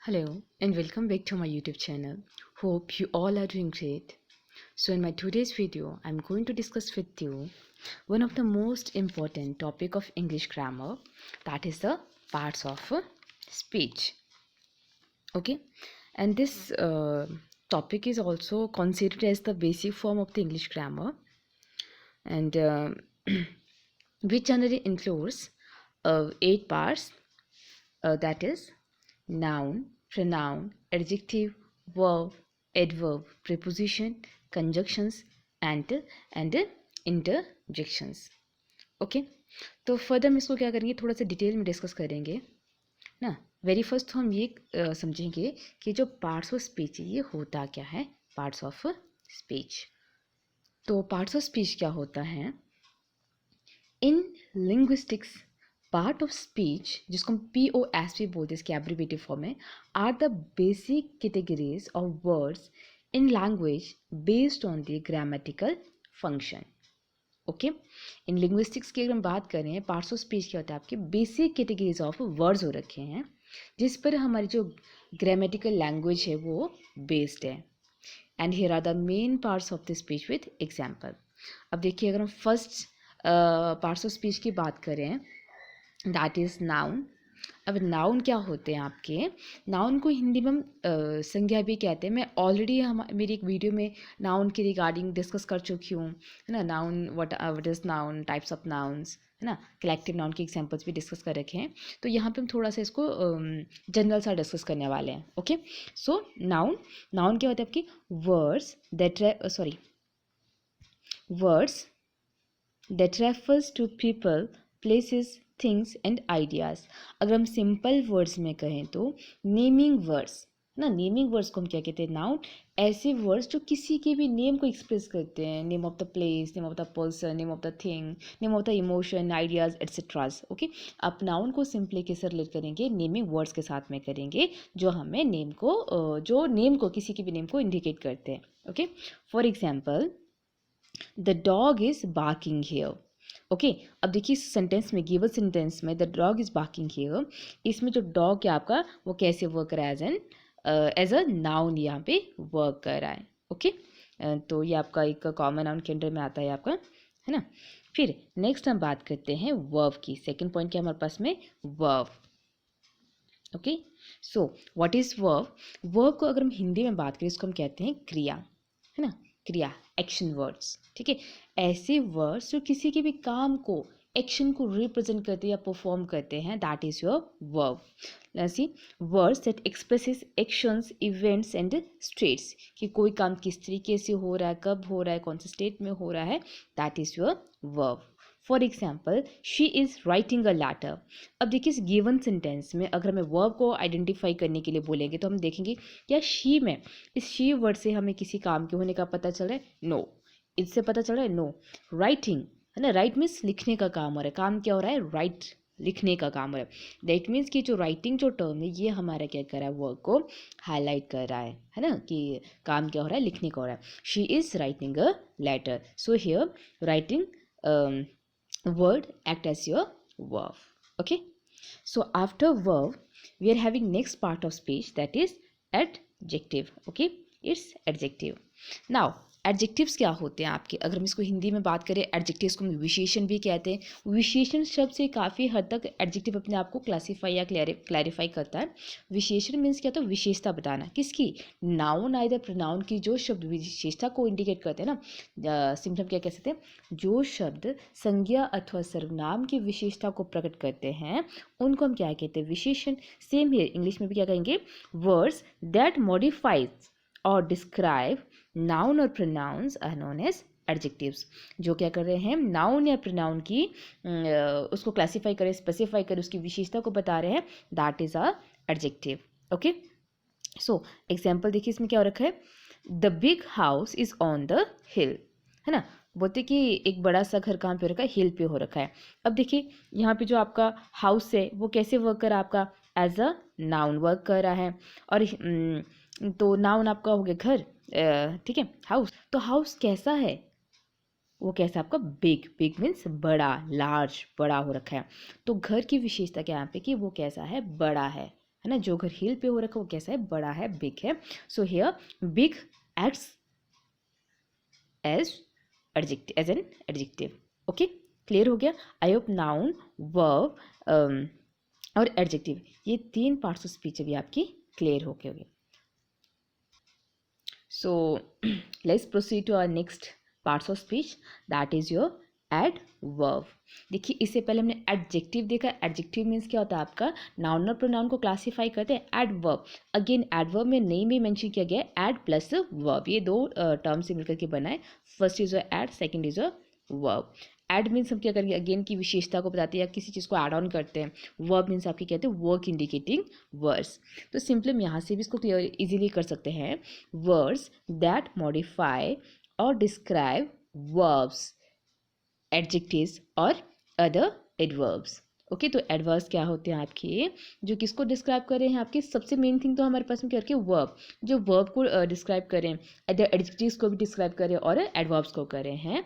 Hello and welcome back to my YouTube channel. Hope you all are doing great. So in my today's video, I'm going to discuss with you one of the most important topic of English grammar, that is the parts of speech. Okay, and this topic is also considered as the basic form of the English grammar, and which generally includes 8 parts, that is noun, pronoun, adjective, verb, adverb, preposition, conjunctions and interjections. Okay, तो further हम इसको क्या करेंगे, थोड़ा सा detail में discuss करेंगे ना. वेरी फर्स्ट तो हम ये समझेंगे कि जो पार्ट्स ऑफ स्पीच ये होता क्या है. पार्ट्स ऑफ स्पीच, तो पार्ट्स ऑफ स्पीच क्या होता है in linguistics. Part of speech, जिसको हम POS भी बोलते हैं इसके एब्रीवेटिव फॉर्म में, are the basic categories of words in language based on the grammatical function. Okay, in linguistics की अगर हम बात करें, पार्ट्स ऑफ स्पीच क्या होता है, आपके बेसिक कैटेगरीज ऑफ वर्ड्स हो रखे हैं जिस पर हमारी जो ग्रामेटिकल लैंग्वेज है वो बेस्ड है. And here are the main parts of the speech with example. अब देखिए, अगर हम फर्स्ट पार्ट्स ऑफ स्पीच की बात करें, दैट इज़ नाउन. अब नाउन क्या होते हैं आपके, नाउन को हिंदी में हम संज्ञा भी कहते हैं. मैं ऑलरेडी मेरी एक वीडियो में नाउन के रिगार्डिंग डिस्कस कर चुकी हूँ, है ना. Noun, what is noun, types of nouns, है ना. कलेक्टिव नाउन के एग्जांपल्स भी डिस्कस कर रखे हैं. तो यहाँ पे हम थोड़ा सा इसको जनरल सा डिस्कस करने वाले हैं. ओके, सो नाउन, नाउन क्या होता है आपकी, words that refers to people, places, things and ideas. अगर हम सिंपल वर्ड्स में कहें तो नेमिंग वर्ड्स ना. नेमिंग वर्ड्स को हम क्या कहते हैं, नाउन. ऐसे वर्ड्स जो किसी के भी नेम को एक्सप्रेस करते हैं, name of the place, name of the person, name of the thing, name of the emotion, ideas etcetera. Okay, आप नाउन को सिंपली कैसे रिलेट करेंगे, नेमिंग वर्ड्स के साथ में करेंगे जो हमें नेम को किसी के भी नेम को इंडिकेट करते हैं. Okay, for example, the dog is barking here. Okay, अब देखिए इस सेंटेंस में, गिवन सेंटेंस में, the dog is barking here, इसमें जो डॉग है आपका वो कैसे वर्क कर रहा है, एज अ नाउन यहाँ पे वर्क कर रहा है. ओके, तो ये आपका एक कॉमन नाउन के अंडर में आता है आपका, है ना. फिर नेक्स्ट हम बात करते हैं वर्ब की. सेकेंड पॉइंट क्या हमारे पास में, verb. Okay, so what is verb. Verb को अगर हम हिंदी में बात करें, इसको हम कहते हैं क्रिया, है ना. क्रिया, एक्शन वर्ड्स. ठीक है, ऐसे वर्ड्स जो किसी के भी काम को, एक्शन को रिप्रेजेंट करते हैं या परफॉर्म करते हैं, that is your verb. See, words that expresses actions, events and states, कि कोई काम किस तरीके से हो रहा है, कब हो रहा है, कौन से स्टेट में हो रहा है, that is your verb. For example, she is writing a letter. अब देखिए इस गिवन सेंटेंस में अगर हमें वर्ब को आइडेंटिफाई करने के लिए बोलेंगे तो हम देखेंगे क्या शी में, इस शी वर्ड से हमें किसी काम के होने का पता चल रहा है, नो. इससे पता चल रहा है, नो. राइटिंग, है ना, राइट मीन्स लिखने का काम हो रहा है. काम क्या हो रहा है, राइट, लिखने का काम हो रहा है. दैट मीन्स कि जो राइटिंग जो टर्म है ये हमारा क्या कर रहा है, वर्क को हाईलाइट कर रहा है ना, कि काम क्या हो रहा है, लिखने का हो रहा है. She is writing a letter. So here writing word act as your verb. Okay, so after verb we are having next part of speech, that is adjective. Okay, it's adjective. Now adjectives क्या होते हैं आपके, अगर हम इसको हिंदी में बात करें, एडजेक्टिव्स को हम विशेषण भी कहते हैं. विशेषण शब्द से काफ़ी हद तक एडजेक्टिव अपने आप को क्लासीफाई या क्लैरिफाई करता है. विशेषण मीन्स क्या होता है, विशेषता बताना किसकी, नाउन आइदर प्रोनाउन की, जो शब्द विशेषता को इंडिकेट करते हैं ना. सिंपल क्या कह सकते हैं, जो शब्द संज्ञा अथवा सर्वनाम की विशेषता को प्रकट करते हैं उनको हम क्या कहते हैं, विशेषण. सेम हियर इंग्लिश में भी क्या कहेंगे, वर्ड्स दैट मॉडिफाइज और डिस्क्राइब नाउन और pronouns are known as adjectives. जो क्या कर रहे हैं, नाउन या प्रोनाउन की उसको क्लासीफाई करें, स्पेसिफाई करें, उसकी विशेषता को बता रहे हैं, that is a adjective. Okay, so example देखिए इसमें क्या हो रखा है, the big house is on the हिल, है ना. बोलते कि एक बड़ा सा घर कहाँ पे हो रखा है, हिल पे हो रखा है. अब देखिए यहाँ पे जो आपका हाउस है वो कैसे वर्क कर रहा है, आपका एज अ नाउन वर्क कर रहा है. और तो नाउन आपका हो गया घर, ठीक है. हाउस, तो हाउस कैसा है, वो कैसा आपका, बिग. बिग मीन्स बड़ा, लार्ज, बड़ा हो रखा है. तो घर की विशेषता क्या है यहाँ पे, कि वो कैसा है, बड़ा है. है ना, जो घर हिल पे हो रखा है वो कैसा है, बड़ा है, बिग है. So here big acts as an adjective. Okay, clear हो गया. आई होप नाउन, वर्ब और एडजेक्टिव, ये 3 पार्ट्स ऑफ स्पीच अभी आपकी क्लियर हो गए होंगे. So let's proceed to our next parts of speech, that is your adverb. देखिए, इससे पहले हमने एडजेक्टिव देखा. एडजेक्टिव मीन्स क्या होता है आपका, नाउन और प्रोनाउन को क्लासीफाई करते हैं. एडवर्ब, अगेन एडवर्ब में नेम भी मेंशन किया गया है, एड प्लस वर्ब, ये 2 टर्म से मिलकर के बना है. First is ad, second is verb. Ad means हम क्या करेंगे, अगेन की विशेषता को बताते हैं या किसी चीज़ को ऐड ऑन करते हैं. वर्ब मीन्स आपके कहते हैं वर्क इंडिकेटिंग वर्ड्स. तो सिंपली हम यहाँ से भी इसको क्लियर इजीली कर सकते हैं. वर्ड्स दैट मॉडिफाई और डिस्क्राइब वर्ब्स, एडजेक्टिव्स और अदर एडवर्ब्स. ओके, तो एडवर्ब्स क्या होते हैं आपके, जो किसको डिस्क्राइब कर रहे हैं आपके, सबसे मेन थिंग तो हमारे पास में क्या रखिए, वर्ब, जो वर्ब को डिस्क्राइब करें, अदर एडजेक्टिव्स को भी डिस्क्राइब करें और एडवर्ब्स को कर रहे हैं,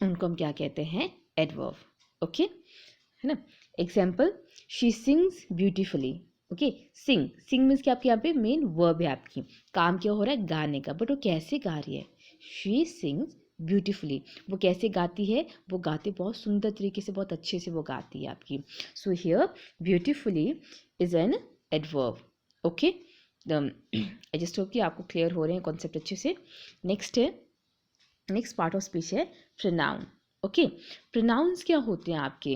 उनको हम क्या कहते हैं, एडवर्ब. ओके, है ना. Example, she sings beautifully. Okay, sing, sing means क्या आपके यहाँ पे मेन वर्ब है, आपकी काम क्या हो रहा है, गाने का, बट वो कैसे गा रही है, शी सिंग्स ब्यूटिफुली. वो कैसे गाती है, वो गाती बहुत सुंदर तरीके से, बहुत अच्छे से वो गाती है आपकी. So here beautifully is an adverb. Okay, I just hope कि आपको क्लियर हो रहे हैं कॉन्सेप्ट अच्छे से. नेक्स्ट पार्ट ऑफ स्पीच है प्रोनाउन. ओके, प्रोनाउंस क्या होते हैं आपके,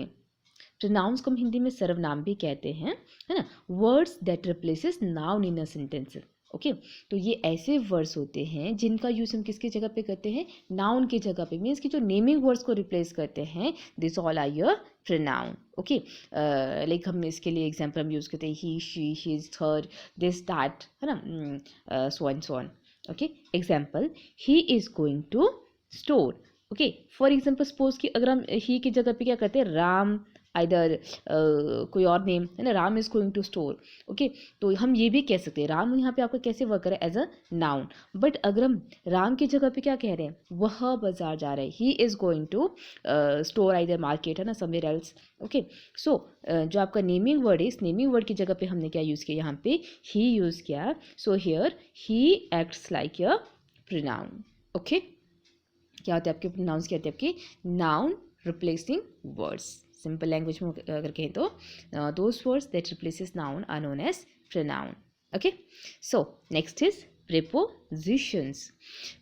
प्रोनाउंस को हम हिंदी में सर्वनाम भी कहते हैं, है ना. Words that replaces noun in a sentence. Okay, तो ये ऐसे वर्ड्स होते हैं जिनका यूज़ हम किसकी जगह पे करते हैं, नाउन की जगह पे, मीन्स कि जो नेमिंग वर्ड्स को रिप्लेस करते हैं, this all are your pronoun. Okay, like हम इसके लिए एग्जाम्पल हम यूज़ करते हैं he, she, his, her, this, that, है ना, so and so on. Okay, example, he is going to store. Okay, for example suppose कि अगर हम ही की जगह पे क्या करते हैं, राम, आइदर कोई और नेम, है ना, Ram is going to store. Okay, तो हम ये भी कह सकते हैं, राम यहाँ पे आपका कैसे वर्क करे, एज अ नाउन. बट अगर हम राम की जगह पे क्या कह रहे हैं, वह बाजार जा रहे हैं, he is going to store, either market, है ना, समवेयर एल्स. ओके, सो जो आपका नेमिंग वर्ड है, इस नेमिंग वर्ड की जगह पे हमने क्या यूज़ किया, यहाँ पे ही यूज़ किया. So here he acts like a pronoun. Okay, क्या होते हैं आपके प्रोनाउंस, क्या होते हैं आपके noun replacing words. Simple language में अगर कहें तो those words that replaces noun are known as pronoun. Okay, so next is prepositions.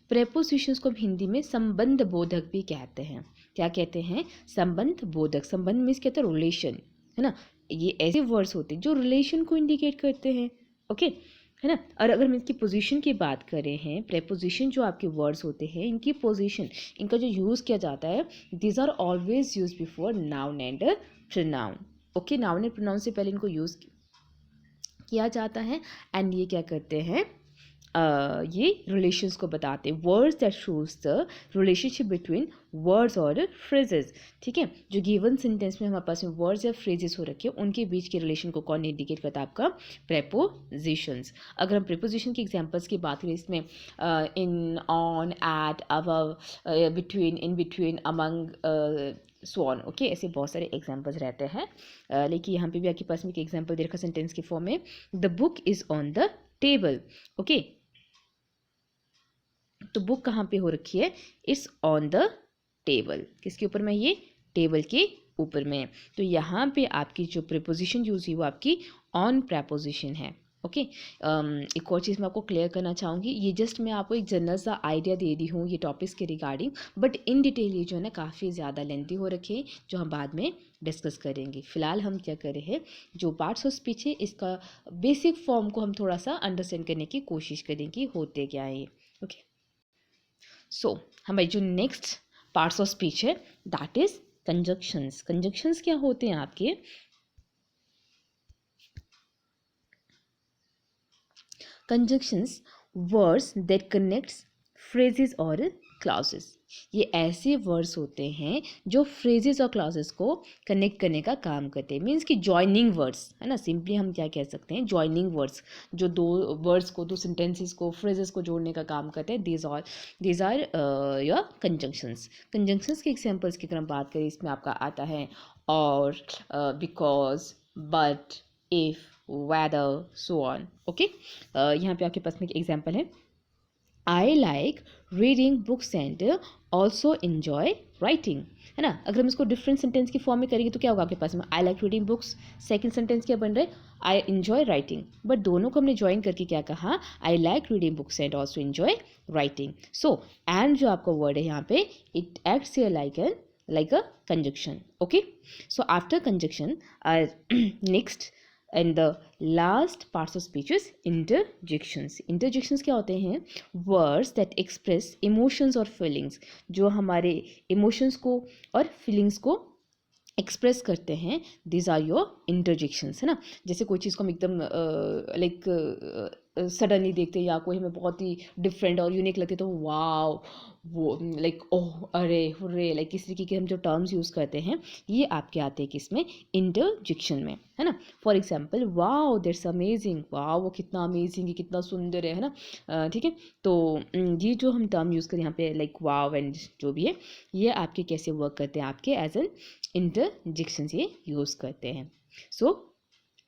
Prepositions को हम हिंदी में संबंध बोधक भी कहते हैं. क्या कहते हैं, संबंध बोधक. संबंध मीन्स कहते हैं रिलेशन, है ना. ये ऐसे वर्ड्स होते हैं जो रिलेशन को इंडिकेट करते हैं. ओके, है ना. और अगर हम इसकी पोजीशन की बात कर रहे हैं, प्रेपोजिशन जो आपके वर्ड्स होते हैं, इनकी पोजीशन, इनका जो यूज़ किया जाता है, this are always use before noun and pronoun. Okay, noun and pronoun से पहले इनको यूज़ किया जाता है. एंड ये क्या करते हैं, ये रिलेशंस को बताते हैं. Words that shows the relationship between words और फ्रेजेस. ठीक है, जो गिवन सेंटेंस में हमारे पास में वर्ड्स या फ्रेजेस हो रखे हैं, उनके बीच के रिलेशन को कौन इंडिकेट करता है, आपका प्रेपोजिशंस. अगर हम प्रेपोजिशन की एग्जांपल्स की बात करें, इसमें in, on, at, above, between, in between, among, so on. Okay, ऐसे बहुत सारे एग्जांपल्स रहते हैं. लेकिन यहाँ पे भी आपके पास में एक एग्जांपल दे रखा सेंटेंस के फॉर्म में, the book is on the table. Okay, तो बुक कहाँ पे हो रखी है, इट्स ऑन द टेबल. किसके ऊपर में, ये टेबल के ऊपर में. तो यहाँ पे आपकी जो प्रीपोजिशन यूज हुई वो आपकी ऑन प्रेपोजिशन है. ओके, एक और चीज़ मैं आपको क्लियर करना चाहूँगी, ये जस्ट मैं आपको एक जनरल सा आइडिया दे रही हूँ ये टॉपिक्स के रिगार्डिंग, बट इन डिटेल ये जो है ना काफ़ी ज़्यादा लेंथी हो रखे हैं, जो हम बाद में डिस्कस करेंगे. फिलहाल हम क्या कर रहे हैं, जो पार्ट्स ऑफ स्पीच है इसका बेसिक फॉर्म को हम थोड़ा सा अंडरस्टैंड करने की कोशिश करेंगे, होते क्या है ये. ओके, सो हमारी जो नेक्स्ट पार्ट्स ऑफ स्पीच है, दैट इज कंजक्शंस. कंजक्शंस क्या होते हैं आपके, conjunctions words that connects phrases और क्लॉजेस. ये ऐसे वर्ड्स होते हैं जो फ्रेजेस और क्लॉजेस को कनेक्ट करने का काम करते हैं. मीन्स कि जॉइनिंग वर्ड्स, है ना. सिंपली हम क्या कह सकते हैं, जॉइनिंग वर्ड्स, जो दो वर्ड्स को, दो सेंटेंसेस को, फ्रेजेस को जोड़ने का काम करते हैं. These are your conjunctions. Conjunctions के एग्जांपल्स की अगर हम बात करें, इसमें आपका आता है और, because, but, if, weather, so on. Okay, यहाँ पे आपके पास में एक एग्जाम्पल है, I like reading books and also enjoy writing, है ना. अगर हम इसको डिफरेंट सेंटेंस की फॉर्म में करेंगे तो क्या होगा आपके पास में, I like reading books, second sentence क्या बन रहा है, I enjoy writing. बट दोनों को हमने ज्वाइन करके क्या कहा, I like reading books and also enjoy writing. So and जो आपका वर्ड है यहाँ पे, it acts here like a conjunction. Okay, so after conjunction next and the last parts of speech is interjections. Interjections क्या होते हैं, words that express emotions or feelings, जो हमारे emotions को और feelings को एक्सप्रेस करते हैं. दिस आर योर इंटरजेक्शंस, है ना. जैसे कोई चीज़ को हम एकदम लाइक सडनली देखते हैं या कोई हमें बहुत ही डिफरेंट और यूनिक लगते तो वाव, वो लाइक ओह, अरे, हुर्रे, लाइक इस तरीके के हम जो टर्म्स यूज़ करते हैं ये आपके आते हैं किसमें, इंटरजेक्शन में, है ना. For example, wow that's amazing, wow वो कितना अमेजिंग है, कितना सुंदर है ना. ठीक है, तो ये जो हम टर्म यूज़ करें यहाँ पे लाइक वाव एंड जो भी है, ये आपके कैसे वर्क करते हैं, आपके एज एन इंटरजेक्शंस ये यूज़ करते हैं. So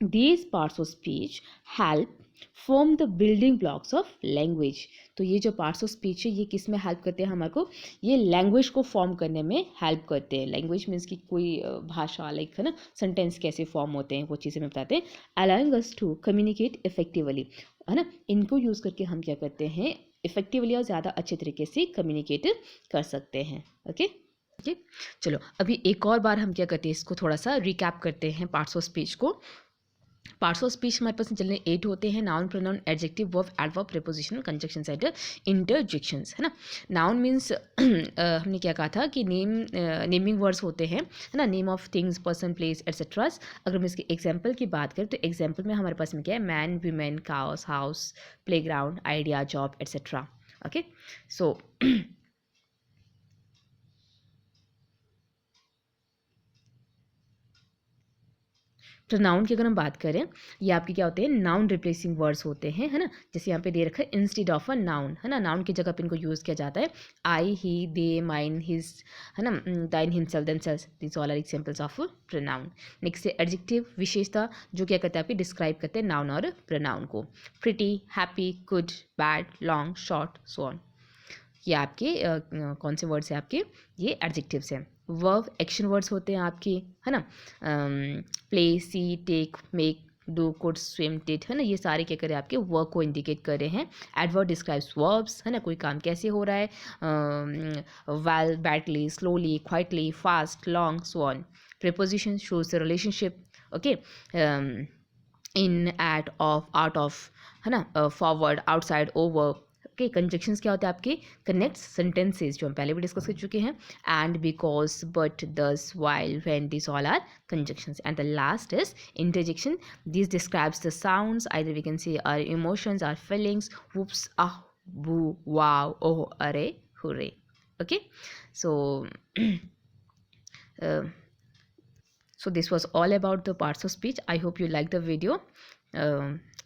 these parts of speech help form the building blocks of language. तो ये जो पार्ट्स ऑफ स्पीच है ये किस में हेल्प करते हैं हमारे को, ये लैंग्वेज को फॉर्म करने में हेल्प करते हैं. लैंग्वेज मीन्स कि कोई भाषा, लाइक है ना, सेंटेंस कैसे फॉर्म होते हैं वो चीज़ें हमें बताते हैं. Allowing us to communicate effectively, है ना. इनको यूज़ करके हम क्या करते हैं, इफेक्टिवली और ज़्यादा अच्छे तरीके से कम्युनिकेट कर सकते हैं. ओके ओके, चलो अभी एक और बार हम क्या करते हैं, इसको थोड़ा सा रिकैप करते हैं पार्ट्स ऑफ स्पीच को. पार्ट्स ऑफ स्पीच हमारे पास चलने 8 होते हैं, noun, pronoun, adjective, verb, adverb, preposition, conjunction and interjections, है ना. नाउन मीन्स हमने क्या कहा था कि नेमिंग वर्ड्स होते हैं, है ना, name of things, person, place etcetera. अगर हम इसके एग्जाम्पल की बात करें तो एग्जाम्पल में हमारे पास में क्या है, man, women, cows, house, playground, idea, job etcetera. Okay, so pronoun की अगर हम बात करें, ये आपके क्या होते हैं, नाउन रिप्लेसिंग वर्ड्स होते हैं, है ना. जैसे यहाँ पे दे रखा है इंस्टेड ऑफ अ नाउन, है ना, नाउन की जगह पे इनको यूज़ किया जाता है. आई, ही, दे, माइन, हिज, है ना, thine, himself, themselves, these all are examples of pronoun. Next है एडजेक्टिव, विशेषता, जो क्या करते हैं आपके डिस्क्राइब करते हैं नाउन और प्रोनाउन को. Pretty, happy, good, bad, long, short, so on. ये आपके कौन से वर्ड्स हैं आपके, ये एडजेक्टिव्स हैं. वर्ब एक्शन वर्ड्स होते हैं आपके, है ना. Play, see, take, make, do, could, swim, did, है ना. ये सारे क्या करें आपके वर्क को इंडिकेट कर रहे हैं. एडवर्ब डिस्क्राइब्स वर्ब्स, है ना, कोई काम कैसे हो रहा है, well, badly, slowly, quietly, fast, long, so on. Preposition shows the relationship. Okay, in, at, of, out of, है ना, forward, outside, over. Okay, conjunctions क्या होते हैं आपके, कनेक्ट सेंटेंसेज, जो हम पहले भी डिस्कस कर चुके हैं. And, because, but, thus, while, when, this all are conjunctions. And the last is interjection. This describes the sounds, either we can say our emotions, our feelings, whoops, ah, boo, wow, oh, अरे, hooray. Okay, so so this was all about the parts of speech. I hope you liked the video.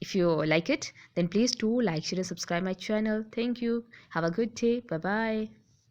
If you like it, then please do like, share and subscribe my channel. Thank you. Have a good day. Bye bye.